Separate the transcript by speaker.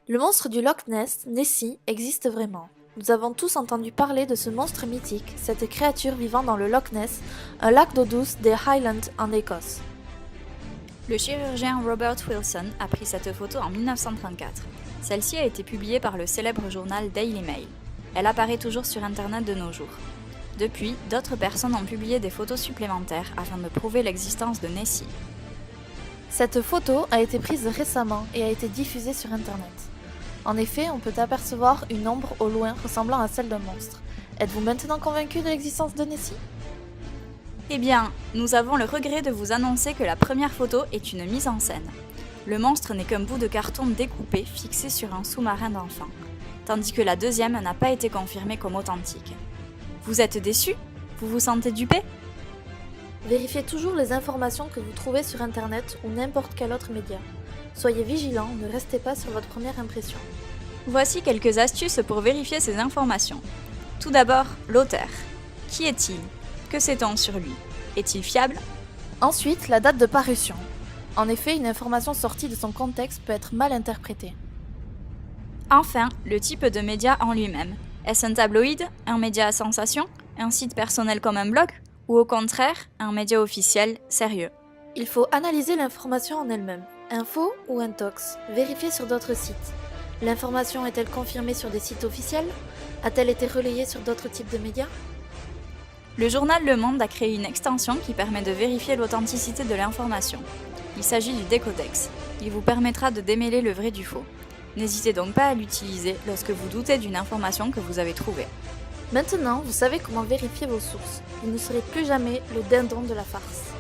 Speaker 1: Le monstre du Loch Ness, Nessie, existe vraiment. Nous avons tous entendu parler de ce monstre mythique, cette créature vivant dans le Loch Ness, un lac d'eau douce des Highlands en Écosse.
Speaker 2: Le chirurgien Robert Wilson a pris cette photo en 1934. Celle-ci a été publiée par le célèbre journal Daily Mail. Elle apparaît toujours sur Internet de nos jours. Depuis, d'autres personnes ont publié des photos supplémentaires afin de prouver l'existence de Nessie.
Speaker 1: Cette photo a été prise récemment et a été diffusée sur Internet. En effet, on peut apercevoir une ombre au loin ressemblant à celle d'un monstre. Êtes-vous maintenant convaincu de l'existence de Nessie ?
Speaker 2: Eh bien, nous avons le regret de vous annoncer que la première photo est une mise en scène. Le monstre n'est qu'un bout de carton découpé fixé sur un sous-marin d'enfant, tandis que la deuxième n'a pas été confirmée comme authentique. Vous êtes déçus ? Vous vous sentez dupé ?
Speaker 1: Vérifiez toujours les informations que vous trouvez sur Internet ou n'importe quel autre média. Soyez vigilants, ne restez pas sur votre première impression.
Speaker 2: Voici quelques astuces pour vérifier ces informations. Tout d'abord, l'auteur. Qui est-il ? Que sait-on sur lui ? Est-il fiable ?
Speaker 1: Ensuite, la date de parution. En effet, une information sortie de son contexte peut être mal interprétée.
Speaker 2: Enfin, le type de média en lui-même. Est-ce un tabloïd, un média à sensation, un site personnel comme un blog, ou au contraire, un média officiel, sérieux ?
Speaker 1: Il faut analyser l'information en elle-même. Info ou intox ? Vérifiez sur d'autres sites. L'information est-elle confirmée sur des sites officiels ? A-t-elle été relayée sur d'autres types de médias ?
Speaker 2: Le journal Le Monde a créé une extension qui permet de vérifier l'authenticité de l'information. Il s'agit du décodex. Il vous permettra de démêler le vrai du faux. N'hésitez donc pas à l'utiliser lorsque vous doutez d'une information que vous avez trouvée.
Speaker 1: Maintenant, vous savez comment vérifier vos sources. Vous ne serez plus jamais le dindon de la farce.